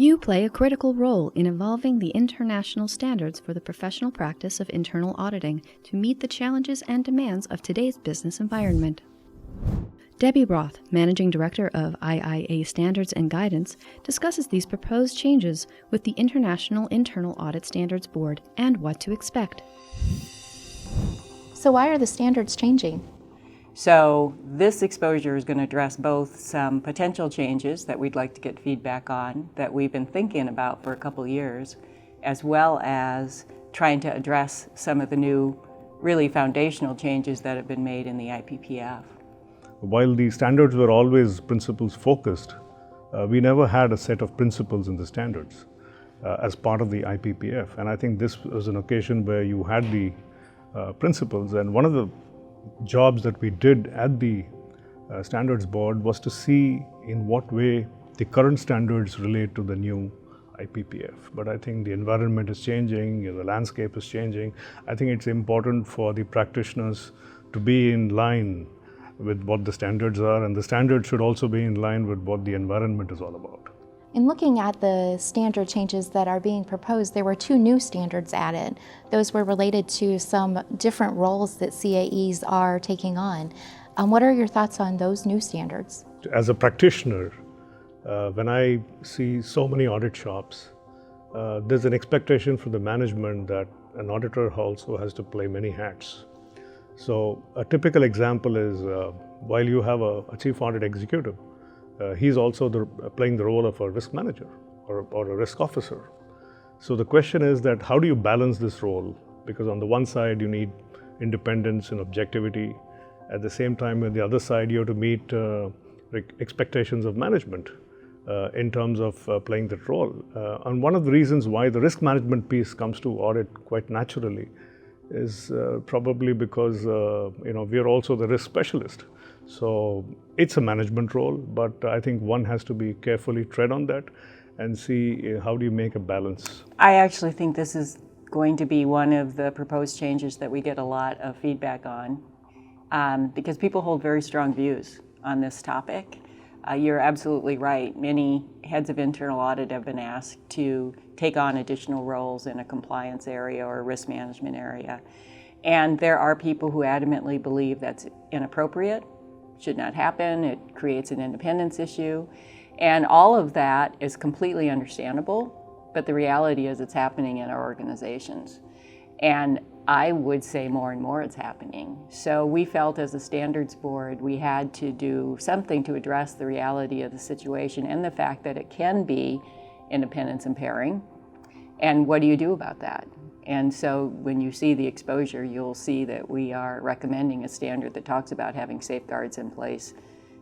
You play a critical role in evolving the international standards for the professional practice of internal auditing to meet the challenges and demands of today's business environment. Debbie Roth, Managing Director of IIA Standards and Guidance, discusses these proposed changes with the International Internal Audit Standards Board and what to expect. So why are the standards changing? So this exposure is going to address both some potential changes that we'd like to get feedback on that we've been thinking about for a couple years, as well as trying to address some of the new, really foundational changes that have been made in the IPPF. While the standards were always principles focused, we never had a set of principles in the standards as part of the IPPF. And I think this was an occasion where you had the principles, and one of the jobs that we did at the Standards Board was to see in what way the current standards relate to the new IPPF. But I think the environment is changing, the landscape is changing. I think it's important for the practitioners to be in line with what the standards are, and the standards should also be in line with what the environment is all about. In looking at the standard changes that are being proposed, there were 2 new standards added. Those were related to some different roles that CAEs are taking on. What are your thoughts on those new standards? As a practitioner, when I see so many audit shops, there's an expectation for the management that an auditor also has to play many hats. So a typical example is while you have a chief audit executive, he's also playing the role of a risk manager or a risk officer. So the question is that how do you balance this role? Because on the one side you need independence and objectivity. At the same time, on the other side you have to meet expectations of management in terms of playing that role. And one of the reasons why the risk management piece comes to audit quite naturally is probably because we are also the risk specialist. So it's a management role, but I think one has to be carefully tread on that and see how do you make a balance. I actually think this is going to be one of the proposed changes that we get a lot of feedback on because people hold very strong views on this topic. You're absolutely right. Many heads of internal audit have been asked to take on additional roles in a compliance area or a risk management area. And there are people who adamantly believe that's inappropriate, should not happen, it creates an independence issue. And all of that is completely understandable, but the reality is it's happening in our organizations. And I would say more and more it's happening. So we felt as a standards board we had to do something to address the reality of the situation and the fact that it can be independence impairing. And what do you do about that? And so when you see the exposure, you'll see that we are recommending a standard that talks about having safeguards in place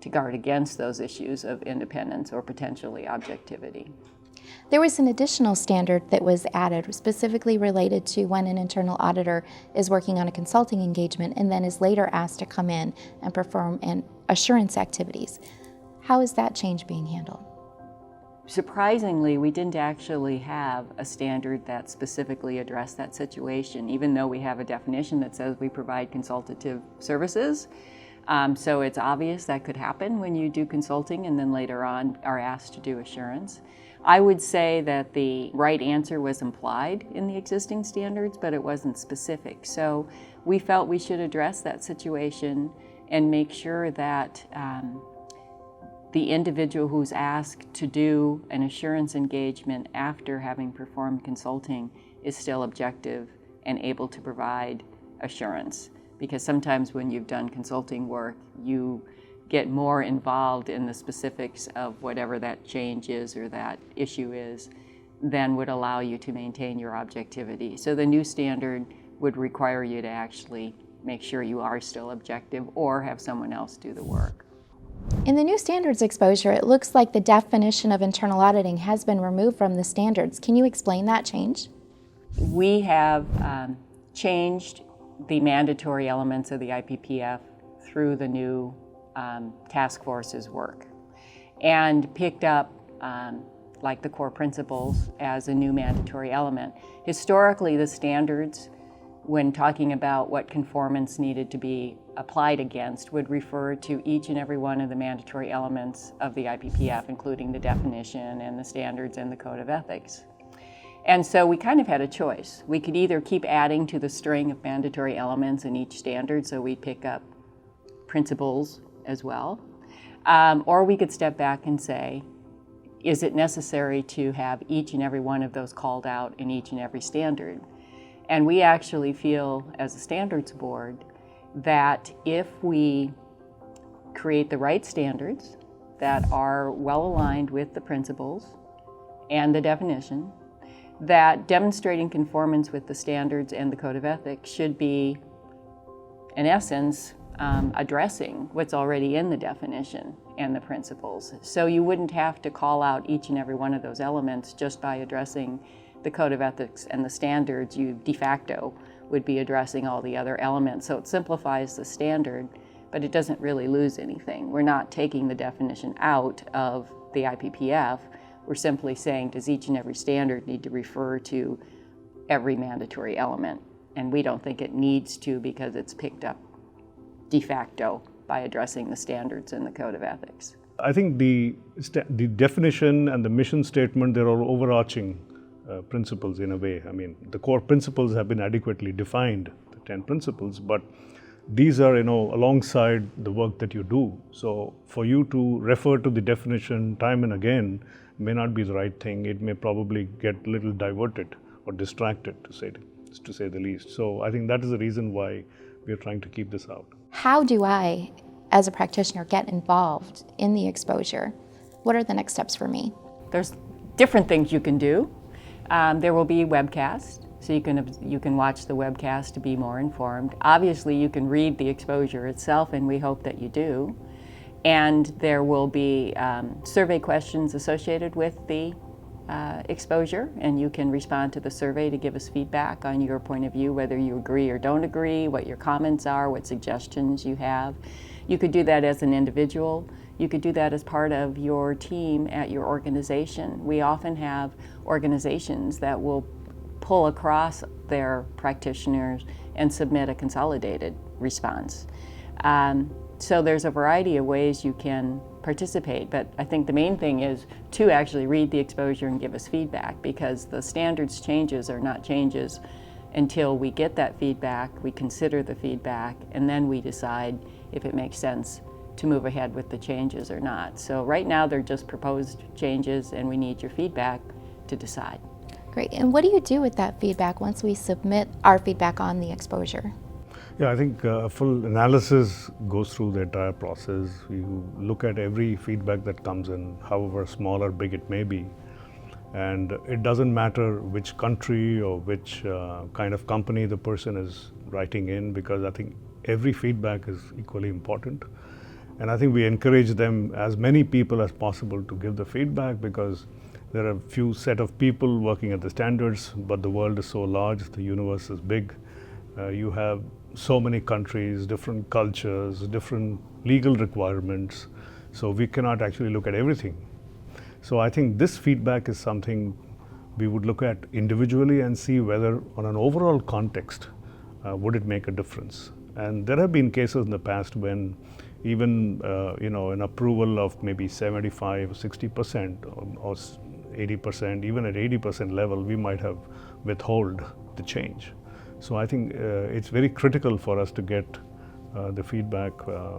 to guard against those issues of independence or potentially objectivity. There was an additional standard that was added specifically related to when an internal auditor is working on a consulting engagement and then is later asked to come in and perform assurance activities. How is that change being handled? Surprisingly, we didn't actually have a standard that specifically addressed that situation, even though we have a definition that says we provide consultative services. So it's obvious that could happen when you do consulting and then later on are asked to do assurance. I would say that the right answer was implied in the existing standards, but it wasn't specific. So we felt we should address that situation and make sure that the individual who's asked to do an assurance engagement after having performed consulting is still objective and able to provide assurance. Because sometimes when you've done consulting work, you get more involved in the specifics of whatever that change is or that issue is than would allow you to maintain your objectivity. So the new standard would require you to actually make sure you are still objective or have someone else do the work. In the new standards exposure, it looks like the definition of internal auditing has been removed from the standards. Can you explain that change? We have changed the mandatory elements of the IPPF through the new task force's work and picked up like the core principles as a new mandatory element. Historically, the standards when talking about what conformance needed to be applied against, would refer to each and every one of the mandatory elements of the IPPF, including the definition and the standards and the code of ethics. And so we kind of had a choice. We could either keep adding to the string of mandatory elements in each standard, so we'd pick up principles as well, or we could step back and say, is it necessary to have each and every one of those called out in each and every standard? And we actually feel, as a standards board, that if we create the right standards that are well aligned with the principles and the definition, that demonstrating conformance with the standards and the code of ethics should be, in essence, addressing what's already in the definition and the principles. So you wouldn't have to call out each and every one of those elements just by addressing the code of ethics and the standards. You de facto would be addressing all the other elements. So it simplifies the standard, but it doesn't really lose anything. We're not taking the definition out of the IPPF. We're simply saying, does each and every standard need to refer to every mandatory element? And we don't think it needs to, because it's picked up de facto by addressing the standards and the code of ethics. I think the definition and the mission statement, they're all overarching principles in a way. I mean, the core principles have been adequately defined, the 10 principles, but these are, alongside the work that you do. So for you to refer to the definition time and again may not be the right thing. It may probably get a little diverted or distracted, to say the least. So I think that is the reason why we are trying to keep this out. How do I, as a practitioner, get involved in the exposure? What are the next steps for me? There's different things you can do. There will be a webcast, so you can watch the webcast to be more informed. Obviously, you can read the exposure itself, and we hope that you do. And there will be survey questions associated with the exposure, and you can respond to the survey to give us feedback on your point of view, whether you agree or don't agree, what your comments are, what suggestions you have. You could do that as an individual. You could do that as part of your team at your organization. We often have organizations that will pull across their practitioners and submit a consolidated response. So there's a variety of ways you can participate, but I think the main thing is to actually read the exposure and give us feedback, because the standards changes are not changes until we get that feedback, we consider the feedback, and then we decide if it makes sense to move ahead with the changes or not. So right now they're just proposed changes, and we need your feedback to decide. Great. And what do you do with that feedback once we submit our feedback on the exposure? Yeah, I think a full analysis goes through the entire process. You look at every feedback that comes in, however small or big it may be. And it doesn't matter which country or which kind of company the person is writing in, because I think every feedback is equally important. And I think we encourage them, as many people as possible, to give the feedback, because there are a few set of people working at the standards, but the world is so large, the universe is big. You have so many countries, different cultures, different legal requirements, so we cannot actually look at everything. So I think this feedback is something we would look at individually and see whether on an overall context, would it make a difference. And there have been cases in the past when even an approval of maybe 75 or 60% or 80%, even at 80% level, we might have withhold the change. So I think it's very critical for us to get the feedback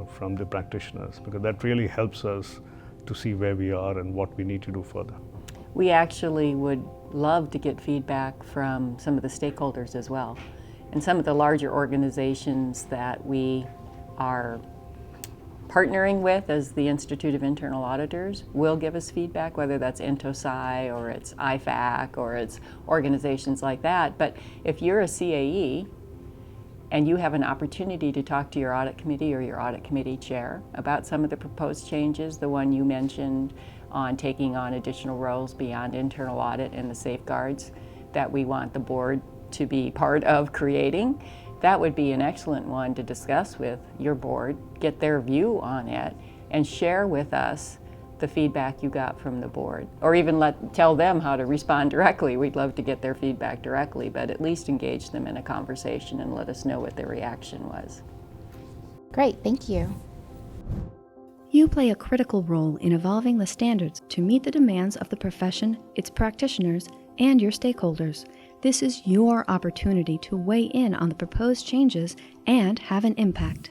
from the practitioners, because that really helps us to see where we are and what we need to do further. We actually would love to get feedback from some of the stakeholders as well. And some of the larger organizations that we are partnering with as the Institute of Internal Auditors will give us feedback, whether that's INTOSI or it's IFAC or it's organizations like that. But if you're a CAE and you have an opportunity to talk to your audit committee or your audit committee chair about some of the proposed changes, the one you mentioned on taking on additional roles beyond internal audit and the safeguards that we want the board to be part of creating, that would be an excellent one to discuss with your board, get their view on it, and share with us the feedback you got from the board, or even tell them how to respond directly. We'd love to get their feedback directly, but at least engage them in a conversation and let us know what their reaction was. Great, thank you. You play a critical role in evolving the standards to meet the demands of the profession, its practitioners, and your stakeholders. This is your opportunity to weigh in on the proposed changes and have an impact.